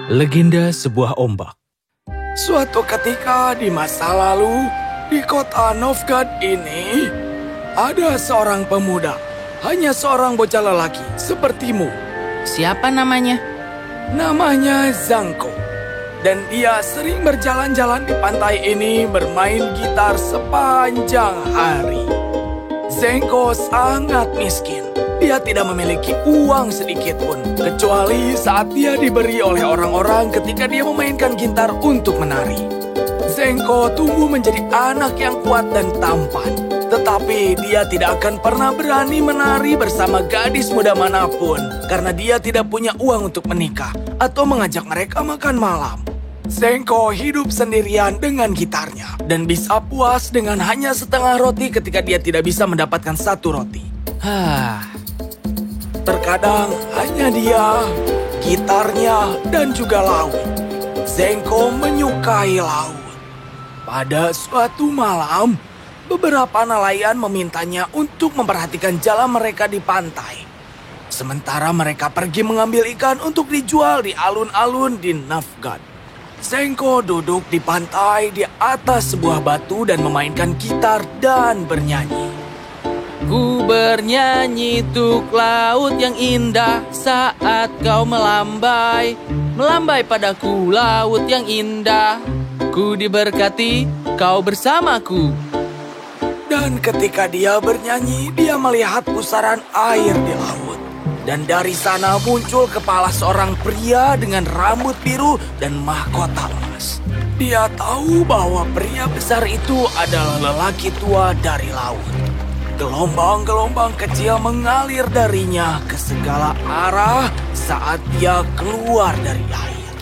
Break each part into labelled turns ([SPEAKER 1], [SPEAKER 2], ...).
[SPEAKER 1] Legenda sebuah ombak.
[SPEAKER 2] Suatu ketika di masa lalu, di kota Novgorod ini, ada seorang pemuda, hanya seorang bocah lelaki sepertimu.
[SPEAKER 3] Siapa namanya?
[SPEAKER 2] Namanya Zanko. Dan dia sering berjalan-jalan di pantai ini bermain gitar sepanjang hari. Zanko sangat miskin. Dia tidak memiliki uang sedikit pun, kecuali saat dia diberi oleh orang-orang ketika dia memainkan gitar untuk menari. Zanko tumbuh menjadi anak yang kuat dan tampan, tetapi dia tidak akan pernah berani menari bersama gadis muda manapun karena dia tidak punya uang untuk menikah atau mengajak mereka makan malam. Zanko hidup sendirian dengan gitarnya dan bisa puas dengan hanya setengah roti ketika dia tidak bisa mendapatkan satu roti. Terkadang hanya dia, gitarnya, dan juga laut. Zanko menyukai laut. Pada suatu malam, beberapa nelayan memintanya untuk memperhatikan jalan mereka di pantai. Sementara mereka pergi mengambil ikan untuk dijual di alun-alun di Novgorod. Zanko duduk di pantai di atas sebuah batu dan memainkan gitar dan bernyanyi.
[SPEAKER 3] Ku bernyanyi tuk laut yang indah saat kau melambai. Melambai padaku laut yang indah. Ku diberkati kau bersamaku.
[SPEAKER 2] Dan ketika dia bernyanyi, dia melihat pusaran air di laut. Dan dari sana muncul kepala seorang pria dengan rambut biru dan mahkota emas. Dia tahu bahwa pria besar itu adalah lelaki tua dari laut. Gelombang-gelombang kecil mengalir darinya ke segala arah saat dia keluar dari air.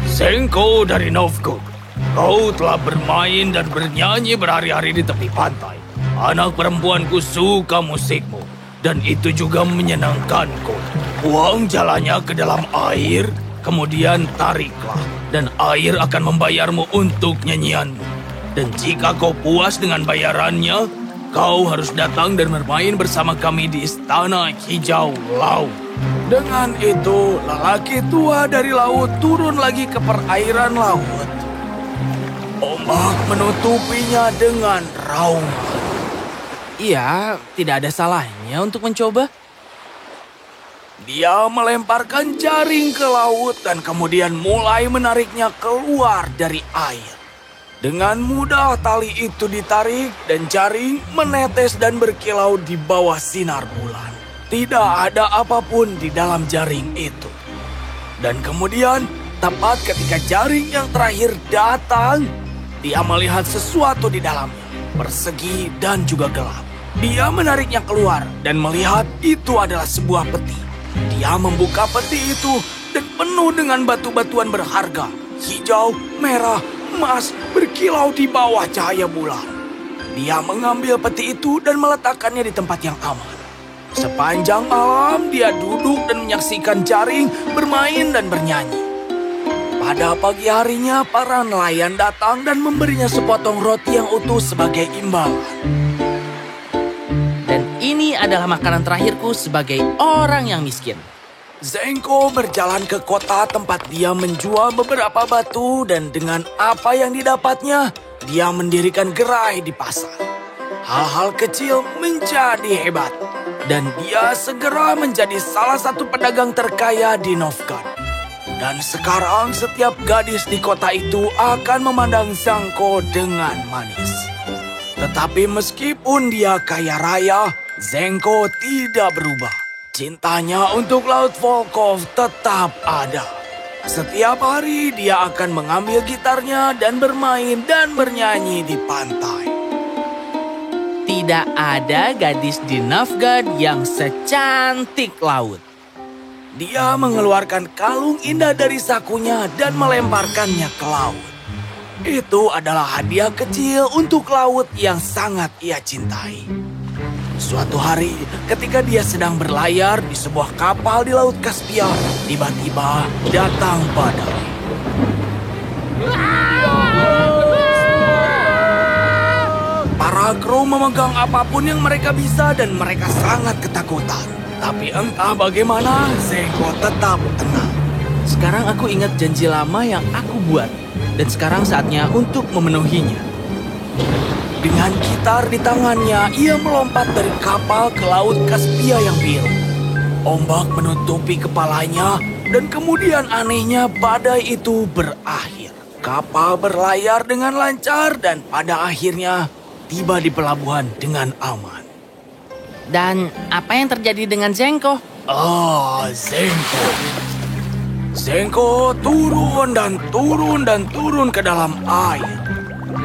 [SPEAKER 1] Zanko dari Novgorod, kau telah bermain dan bernyanyi berhari-hari di tepi pantai. Anak perempuanku suka musikmu, dan itu juga menyenangkanku. Buang jalannya ke dalam air, kemudian tariklah, dan air akan membayarmu untuk nyanyianmu. Dan jika kau puas dengan bayarannya, kau harus datang dan bermain bersama kami di Istana Hijau Laut.
[SPEAKER 2] Dengan itu, lelaki tua dari laut turun lagi ke perairan laut. Ombak menutupinya dengan raungan.
[SPEAKER 3] Iya, tidak ada salahnya untuk mencoba.
[SPEAKER 2] Dia melemparkan jaring ke laut dan kemudian mulai menariknya keluar dari air. Dengan mudah tali itu ditarik dan jaring menetes dan berkilau di bawah sinar bulan. Tidak ada apapun di dalam jaring itu. Dan kemudian, tepat ketika jaring yang terakhir datang, dia melihat sesuatu di dalamnya, persegi dan juga gelap. Dia menariknya keluar dan melihat itu adalah sebuah peti. Dia membuka peti itu dan penuh dengan batu-batuan berharga, hijau, merah, emas berkilau di bawah cahaya bulan. Dia mengambil peti itu dan meletakkannya di tempat yang aman. Sepanjang malam dia duduk dan menyaksikan jaring bermain dan bernyanyi. Pada pagi harinya para nelayan datang dan memberinya sepotong roti yang utuh sebagai imbalan.
[SPEAKER 3] Dan ini adalah makanan terakhirku sebagai orang yang miskin.
[SPEAKER 2] Zanko berjalan ke kota tempat dia menjual beberapa batu dan dengan apa yang didapatnya, dia mendirikan gerai di pasar. Hal-hal kecil menjadi hebat, dan dia segera menjadi salah satu pedagang terkaya di Novgorod. Dan sekarang setiap gadis di kota itu akan memandang Zanko dengan manis. Tetapi meskipun dia kaya raya, Zanko tidak berubah. Cintanya untuk Laut Volkhov tetap ada. Setiap hari dia akan mengambil gitarnya dan bermain dan bernyanyi di pantai.
[SPEAKER 3] Tidak ada gadis di Novgorod yang secantik laut.
[SPEAKER 2] Dia mengeluarkan kalung indah dari sakunya dan melemparkannya ke laut. Itu adalah hadiah kecil untuk laut yang sangat ia cintai. Suatu hari, ketika dia sedang berlayar di sebuah kapal di Laut Kaspia, tiba-tiba datang badai. Para kru memegang apapun yang mereka bisa dan mereka sangat ketakutan. Tapi entah bagaimana, Zanko tetap tenang.
[SPEAKER 3] Sekarang aku ingat janji lama yang aku buat. Dan sekarang saatnya untuk memenuhinya.
[SPEAKER 2] Dengan gitar di tangannya, ia melompat dari kapal ke laut Kaspia yang biru. Ombak menutupi kepalanya, dan kemudian anehnya badai itu berakhir. Kapal berlayar dengan lancar dan pada akhirnya tiba di pelabuhan dengan aman.
[SPEAKER 3] Dan apa yang terjadi dengan Zenko?
[SPEAKER 2] Zenko. Zenko turun dan turun dan turun ke dalam air.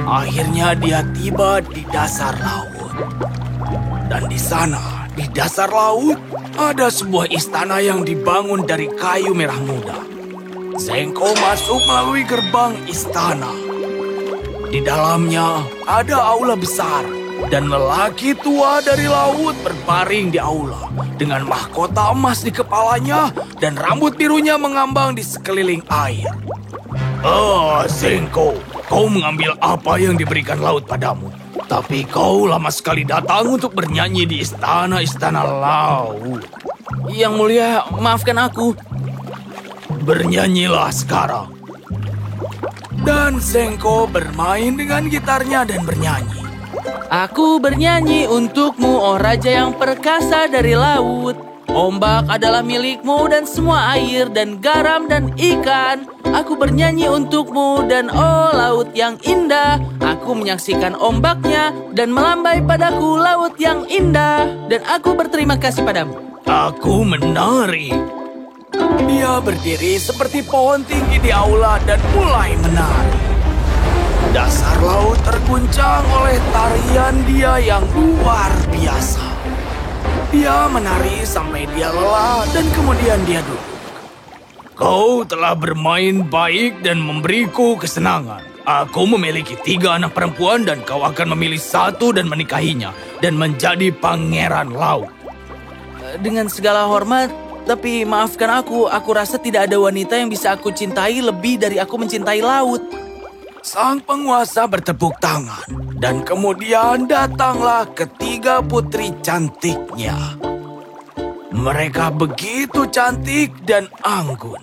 [SPEAKER 2] Akhirnya dia tiba di dasar laut. Dan di sana, di dasar laut, ada sebuah istana yang dibangun dari kayu merah muda. Zenko masuk melalui gerbang istana. Di dalamnya ada aula besar, dan lelaki tua dari laut berbaring di aula dengan mahkota emas di kepalanya dan rambut birunya mengambang di sekeliling air. Zenko, kau mengambil apa yang diberikan laut padamu. Tapi kau lama sekali datang untuk bernyanyi di istana-istana laut.
[SPEAKER 3] Yang mulia, maafkan aku.
[SPEAKER 2] Bernyanyilah sekarang. Dan Zenko bermain dengan gitarnya dan bernyanyi.
[SPEAKER 3] Aku bernyanyi untukmu, oh raja yang perkasa dari laut. Ombak adalah milikmu dan semua air dan garam dan ikan. Aku bernyanyi untukmu dan oh laut yang indah. Aku menyaksikan ombaknya dan melambai padaku laut yang indah. Dan aku berterima kasih padamu.
[SPEAKER 2] Aku menari. Dia berdiri seperti pohon tinggi di aula dan mulai menari. Dasar laut terguncang oleh tarian dia yang luar biasa. Dia menari sampai dia lelah dan kemudian dia duduk. Kau telah bermain baik dan memberiku kesenangan. Aku memiliki 3 anak perempuan dan kau akan memilih 1 dan menikahinya dan menjadi pangeran laut.
[SPEAKER 3] Dengan segala hormat, tapi maafkan aku rasa tidak ada wanita yang bisa aku cintai lebih dari aku mencintai laut.
[SPEAKER 2] Sang penguasa bertepuk tangan, dan kemudian datanglah ketiga putri cantiknya. Mereka begitu cantik dan anggun,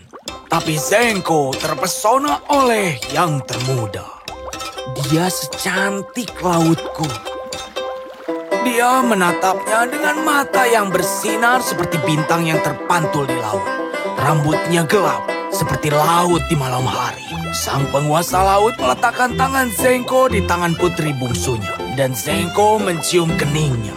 [SPEAKER 2] tapi Zenko terpesona oleh yang termuda. Dia secantik lautku. Dia menatapnya dengan mata yang bersinar seperti bintang yang terpantul di laut. Rambutnya gelap seperti laut di malam hari. Sang penguasa laut meletakkan tangan Zenko di tangan putri bungsunya. Dan Zenko mencium keningnya.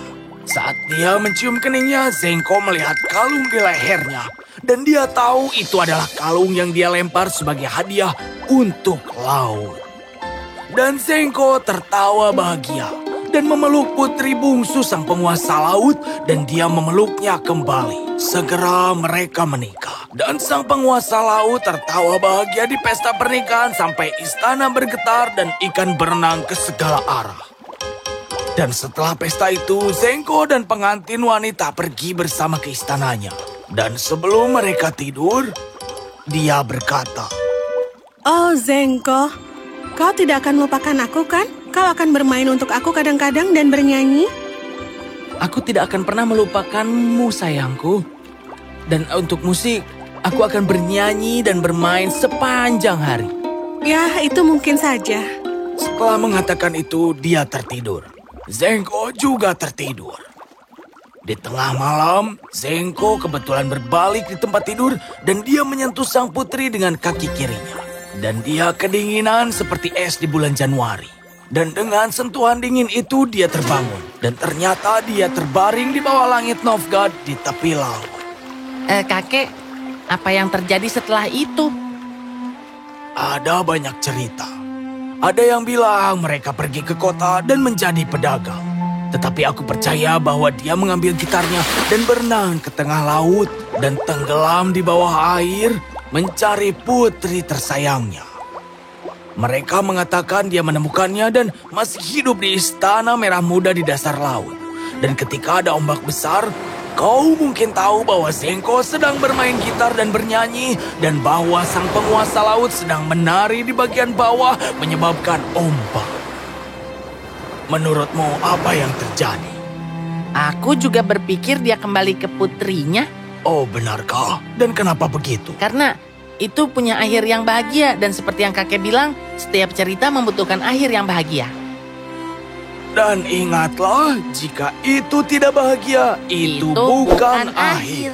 [SPEAKER 2] Saat dia mencium keningnya, Zenko melihat kalung di lehernya. Dan dia tahu itu adalah kalung yang dia lempar sebagai hadiah untuk laut. Dan Zenko tertawa bahagia dan memeluk putri bungsu sang penguasa laut dan dia memeluknya kembali. Segera mereka menikah. Dan sang penguasa laut tertawa bahagia di pesta pernikahan sampai istana bergetar dan ikan berenang ke segala arah. Dan setelah pesta itu, Zenko dan pengantin wanita pergi bersama ke istananya. Dan sebelum mereka tidur, dia berkata,
[SPEAKER 4] Oh Zenko, kau tidak akan melupakan aku kan? Kau akan bermain untuk aku kadang-kadang dan bernyanyi?
[SPEAKER 3] Aku tidak akan pernah melupakanmu sayangku. Dan untuk musik, aku akan bernyanyi dan bermain sepanjang hari.
[SPEAKER 4] Ya, itu mungkin saja.
[SPEAKER 2] Setelah mengatakan itu, dia tertidur. Zenko juga tertidur. Di tengah malam, Zenko kebetulan berbalik di tempat tidur dan dia menyentuh sang putri dengan kaki kirinya. Dan dia kedinginan seperti es di bulan Januari. Dan dengan sentuhan dingin itu dia terbangun. Dan ternyata dia terbaring di bawah langit Novgorod di tepi laut.
[SPEAKER 3] Kakek, apa yang terjadi setelah itu?
[SPEAKER 2] Ada banyak cerita. Ada yang bilang mereka pergi ke kota dan menjadi pedagang. Tetapi aku percaya bahwa dia mengambil gitarnya dan berenang ke tengah laut dan tenggelam di bawah air mencari putri tersayangnya. Mereka mengatakan dia menemukannya dan masih hidup di istana merah muda di dasar laut. Dan ketika ada ombak besar, kau mungkin tahu bahwa Zenko sedang bermain gitar dan bernyanyi dan bahwa sang penguasa laut sedang menari di bagian bawah menyebabkan ombak. Menurutmu apa yang terjadi?
[SPEAKER 3] Aku juga berpikir dia kembali ke putrinya.
[SPEAKER 2] Oh, benarkah? Dan kenapa begitu?
[SPEAKER 3] Karena Itu punya akhir yang bahagia, dan seperti yang kakek bilang, setiap cerita membutuhkan akhir yang bahagia.
[SPEAKER 2] Dan ingatlah, jika itu tidak bahagia, itu bukan akhir.